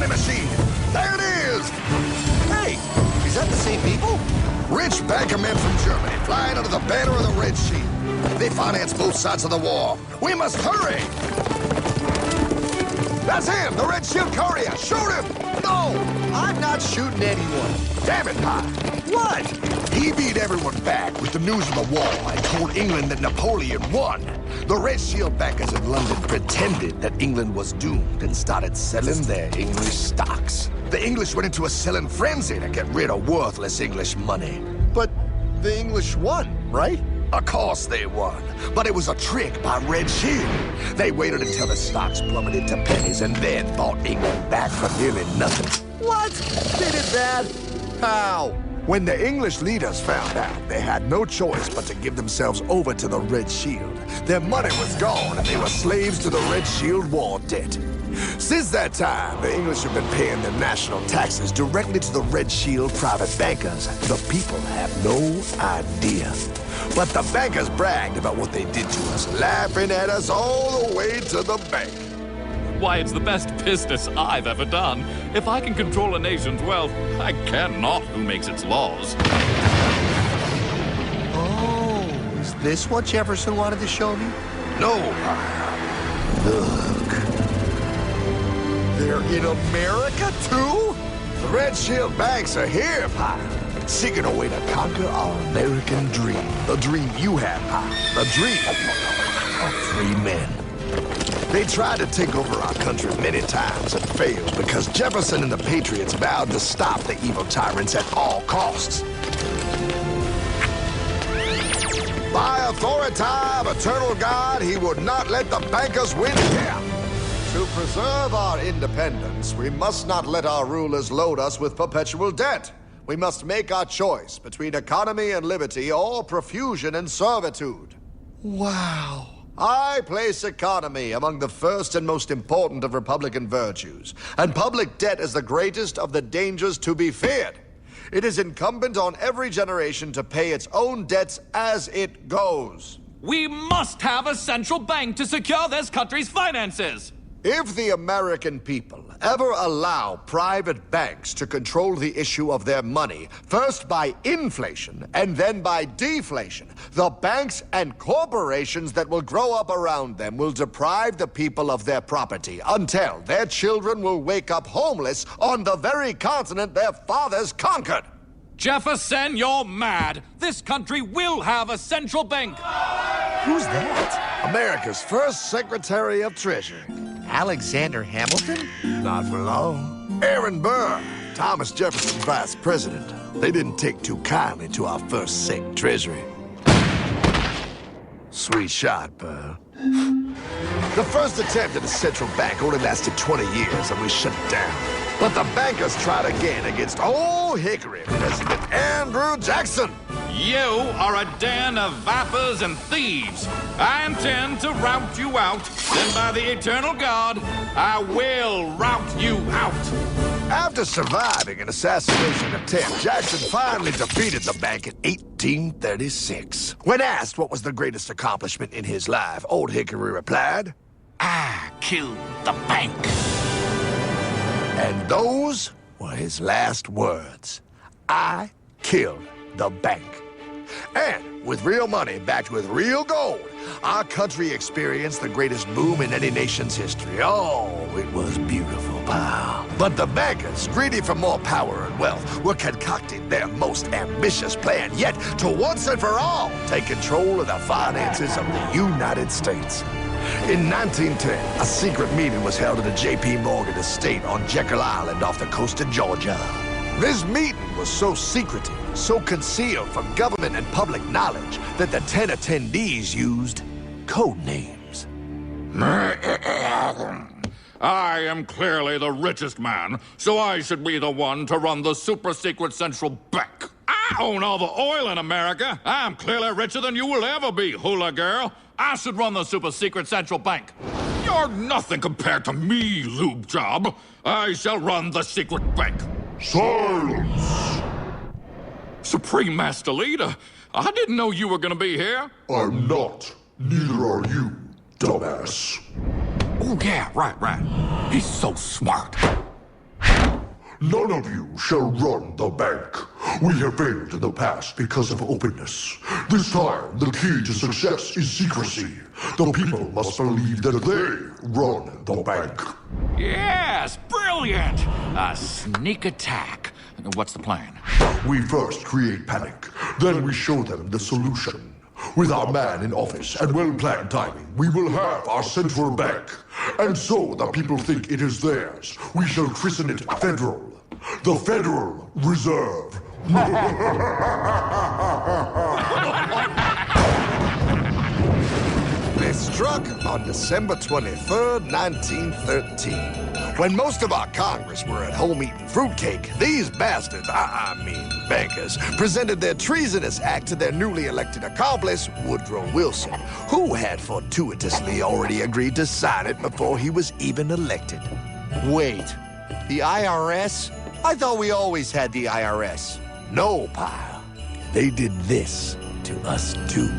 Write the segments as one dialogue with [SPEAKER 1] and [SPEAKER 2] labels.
[SPEAKER 1] money machine. There it is.
[SPEAKER 2] Hey, is that the same people?
[SPEAKER 1] Rich banker men from Germany flying under the banner of the Red Shield. They finance both sides of the war. We must hurry. That's him, the Red Shield courier. Shoot him.
[SPEAKER 2] No, I'm not shooting anyone.
[SPEAKER 1] Damn it, Pie.
[SPEAKER 2] What?
[SPEAKER 1] He beat everyone back with the news of the war and told England that Napoleon won. The Red Shield bankers in London pretended that England was doomed and started selling their English stocks. The English went into a selling frenzy to get rid of worthless English money.
[SPEAKER 2] But the English won, right?
[SPEAKER 1] Of course they won, but it was a trick by Red Shield. They waited until the stocks plummeted to pennies and then bought England back for nearly nothing.
[SPEAKER 2] What? They did that? How?
[SPEAKER 1] When the English leaders found out, they had no choice but to give themselves over to the Red Shield. Their money was gone, and they were slaves to the Red Shield war debt. Since that time, the English have been paying their national taxes directly to the Red Shield private bankers. The people have no idea. But the bankers bragged about what they did to us, laughing at us all the way to the bank.
[SPEAKER 3] Why, it's the best business I've ever done. If I can control a nation's wealth, I care not who makes its laws.
[SPEAKER 2] Oh, is this what Jefferson wanted to show me?
[SPEAKER 1] No, look. They're in America, too? The Red Shield banks are here, Pie. Seeking a way to conquer our American dream. The dream you have, Pie. The dream of free men. They tried to take over our country many times and failed because Jefferson and the Patriots vowed to stop the evil tyrants at all costs. By authority of eternal God, he would not let the bankers win here. To preserve our independence, we must not let our rulers load us with perpetual debt. We must make our choice between economy and liberty or profusion and servitude.
[SPEAKER 2] Wow.
[SPEAKER 1] I place economy among the first and most important of Republican virtues, and public debt is the greatest of the dangers to be feared. It is incumbent on every generation to pay its own debts as it goes.
[SPEAKER 3] We must have a central bank to secure this country's finances.
[SPEAKER 1] If the American people ever allow private banks to control the issue of their money, first by inflation and then by deflation, the banks and corporations that will grow up around them will deprive the people of their property until their children will wake up homeless on the very continent their fathers conquered.
[SPEAKER 3] Jefferson, you're mad. This country will have a central bank.
[SPEAKER 2] Who's that?
[SPEAKER 1] America's first Secretary of Treasury.
[SPEAKER 2] Alexander Hamilton?
[SPEAKER 1] Not for long. Aaron Burr, Thomas Jefferson's vice president. They didn't take too kindly to our first Sec Treasury. Sweet shot, Burr. The first attempt at a central bank only lasted 20 years and we shut it down. But the bankers tried again against Old Hickory President Andrew Jackson.
[SPEAKER 3] You are a den of vipers and thieves. I intend to rout you out. Then by the eternal God, I will rout you out.
[SPEAKER 1] After surviving an assassination attempt, Jackson finally defeated the bank in 1836. When asked what was the greatest accomplishment in his life, Old Hickory replied,
[SPEAKER 3] I killed the bank.
[SPEAKER 1] And those were his last words. I killed the bank. And with real money backed with real gold, our country experienced the greatest boom in any nation's history. Oh, it was beautiful, pal. But the bankers, greedy for more power and wealth, were concocting their most ambitious plan yet to once and for all take control of the finances of the United States. In 1910, a secret meeting was held at the J.P. Morgan estate on Jekyll Island off the coast of Georgia. This meeting was so secretive, so concealed from government and public knowledge that the 10 attendees used code names.
[SPEAKER 3] I am clearly the richest man, so I should be the one to run the super-secret central bank. I own all the oil in America. I'm clearly richer than you will ever be, hula girl. I should run the super-secret central bank. You're nothing compared to me, lube job. I shall run the secret bank.
[SPEAKER 4] Silence!
[SPEAKER 3] Supreme Master Leader, I didn't know you were gonna be here.
[SPEAKER 4] I'm not. Neither are you, dumbass.
[SPEAKER 3] Oh, yeah, right. He's so smart.
[SPEAKER 4] None of you shall run the bank. We have failed in the past because of openness. This time, the key to success is secrecy. The people must believe that they run the bank.
[SPEAKER 3] Yes, brilliant! A sneak attack. What's the plan?
[SPEAKER 4] We first create panic, then we show them the solution. With our man in office and well-planned timing, we will have our central bank. And so the people think it is theirs. We shall christen it Federal. The Federal Reserve.
[SPEAKER 1] They struck on December 23rd, 1913. When most of our Congress were at home eating fruitcake, these bastards, I mean bankers, presented their treasonous act to their newly elected accomplice, Woodrow Wilson, who had fortuitously already agreed to sign it before he was even elected.
[SPEAKER 2] Wait, the IRS? I thought we always had the IRS.
[SPEAKER 1] No, pal. They did this to us too.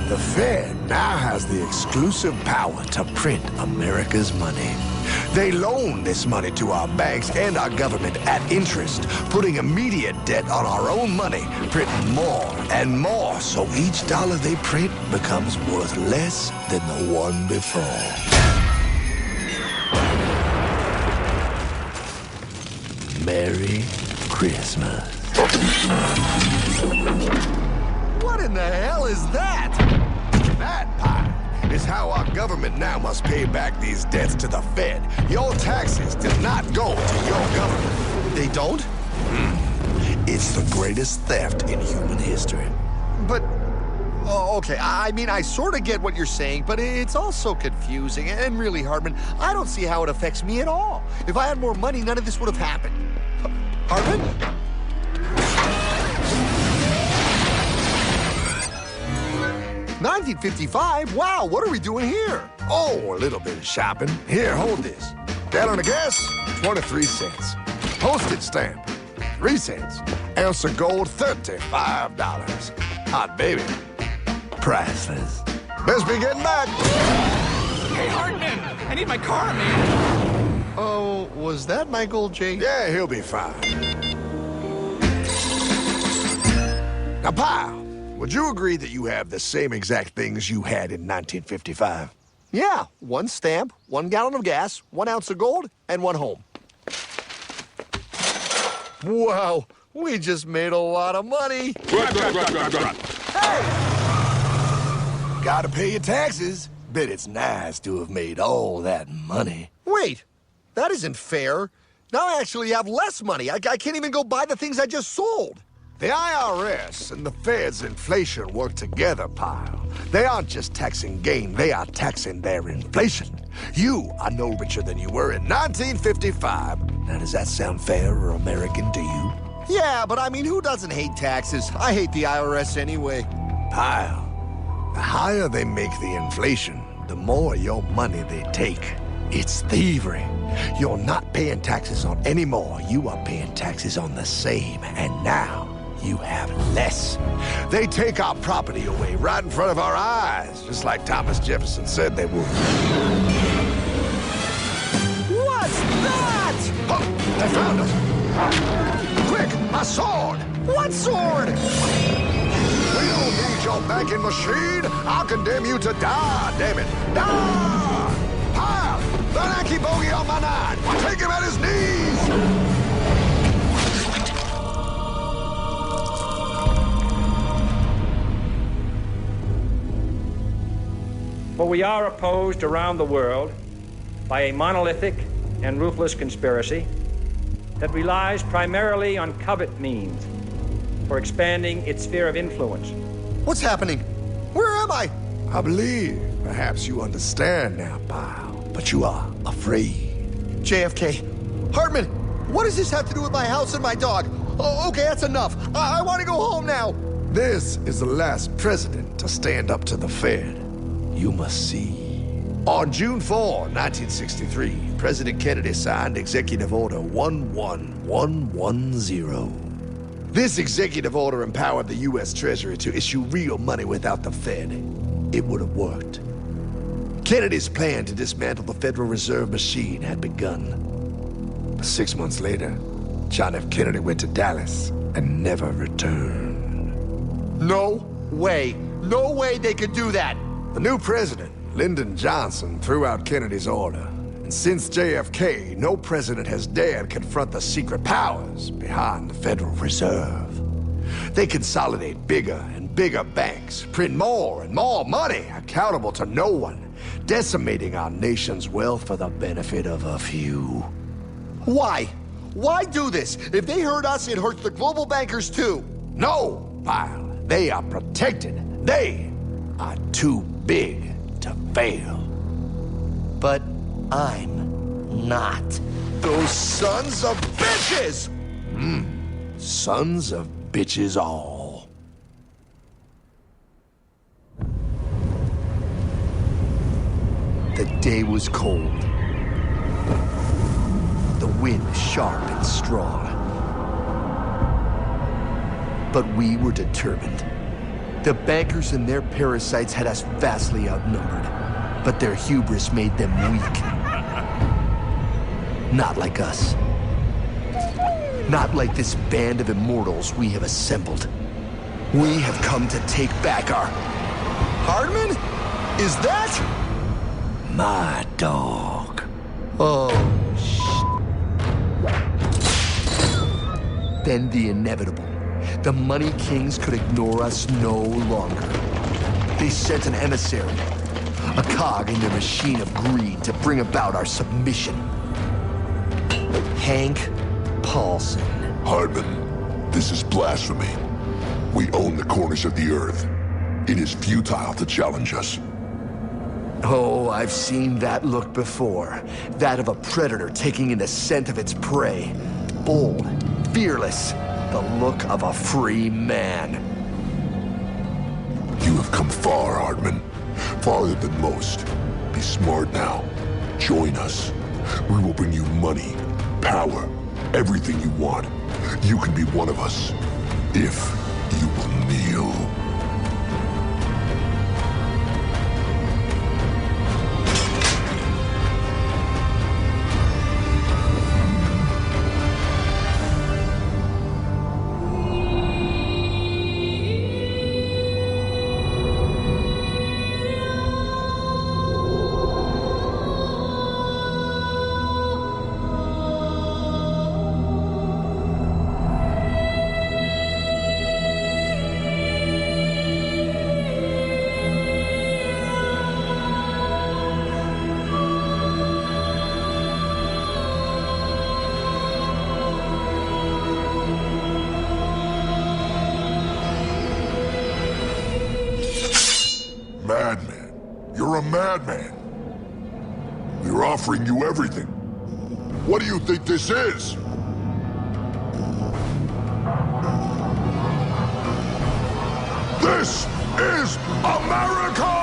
[SPEAKER 1] The Fed now has the exclusive power to print America's money. They loan this money to our banks and our government at interest, putting immediate debt on our own money, printing more and more, so each dollar they print becomes worth less than the one before. Merry Christmas.
[SPEAKER 2] What in the hell is that?
[SPEAKER 1] That pie is how our government now must pay back these debts to the Fed. Your taxes do not go to your government.
[SPEAKER 2] They don't?
[SPEAKER 1] It's the greatest theft in human history.
[SPEAKER 2] But, oh, okay, I mean, I sort of get what you're saying, but it's all so confusing. And really, Hartman, I don't see how it affects me at all. If I had more money, none of this would have happened. Hartman? 1955? Wow, what are we doing here?
[SPEAKER 1] Oh, a little bit of shopping. Here, hold this. Gallon of gas, 23 cents. Postage stamp, 3 cents. Ounce of gold, $35. Hot baby, priceless. Best be getting back.
[SPEAKER 3] Hey, Hartman! I need my car, man!
[SPEAKER 2] Oh, was that Michael J?
[SPEAKER 1] Yeah, he'll be fine. Now, pal, would you agree that you have the same exact things you had in 1955?
[SPEAKER 2] Yeah, 1 stamp, 1 gallon of gas, 1 ounce of gold, and 1 home. Wow, we just made a lot of money.
[SPEAKER 1] Hey! Gotta pay your taxes. Bet it's nice to have made all that money.
[SPEAKER 2] Wait, that isn't fair. Now I actually have less money. I can't even go buy the things I just sold.
[SPEAKER 1] The IRS and the Fed's inflation work together, pal. They aren't just taxing gain, they are taxing their inflation. You are no richer than you were in 1955. Now, does that sound fair or American to you?
[SPEAKER 2] Yeah, but I mean, who doesn't hate taxes? I hate the IRS anyway.
[SPEAKER 1] Pal, the higher they make the inflation, the more your money they take. It's thievery. You're not paying taxes on any more. You are paying taxes on the same, and now you have less. They take our property away right in front of our eyes, just like Thomas Jefferson said they would.
[SPEAKER 2] What's that?
[SPEAKER 1] Oh, they found us. Quick, my sword.
[SPEAKER 2] What sword?
[SPEAKER 1] We don't need your banking machine. I'll condemn you to die, damn it. Die! Pile, the Yankee bogey on my 9. Take him at his knees.
[SPEAKER 5] For we are opposed around the world by a monolithic and ruthless conspiracy that relies primarily on covert means for expanding its sphere of influence.
[SPEAKER 2] What's happening? Where am I?
[SPEAKER 1] I believe perhaps you understand now, pal, but you are afraid.
[SPEAKER 2] JFK. Hartman, what does this have to do with my house and my dog? Oh, okay, that's enough. I want to go home now.
[SPEAKER 1] This is the last president to stand up to the Fed. You must see. On June 4, 1963, President Kennedy signed Executive Order 11110. This executive order empowered the U.S. Treasury to issue real money without the Fed. It would have worked. Kennedy's plan to dismantle the Federal Reserve machine had begun. But 6 months later, John F. Kennedy went to Dallas and never returned.
[SPEAKER 2] No way. No way they could do that.
[SPEAKER 1] The new president, Lyndon Johnson, threw out Kennedy's order. And since JFK, no president has dared confront the secret powers behind the Federal Reserve. They consolidate bigger and bigger banks, print more and more money, accountable to no one, decimating our nation's wealth for the benefit of a few.
[SPEAKER 2] Why? Why do this? If they hurt us, it hurts the global bankers too.
[SPEAKER 1] No, Pyle. They are protected. They are too big to fail.
[SPEAKER 2] But I'm not.
[SPEAKER 1] Those sons of bitches! Sons of bitches all.
[SPEAKER 2] The day was cold. The wind sharp and strong. But we were determined. The bankers and their parasites had us vastly outnumbered, but their hubris made them weak. Not like us. Not like this band of immortals we have assembled. We have come to take back our... Hardman? Is that...
[SPEAKER 1] My dog.
[SPEAKER 2] Oh, Then the inevitable. The money kings could ignore us no longer. They sent an emissary, a cog in their machine of greed to bring about our submission. Hank Paulson.
[SPEAKER 4] Hardman, this is blasphemy. We own the corners of the earth. It is futile to challenge us.
[SPEAKER 2] Oh, I've seen that look before. That of a predator taking in the scent of its prey. Bold, fearless, the look of a free man.
[SPEAKER 4] You have come far, Hardman. Farther than most. Be smart now. Join us. We will bring you money, power, everything you want. You can be one of us, if you will kneel. Madman. You're a madman. We're offering you everything. What do you think this is? This is America!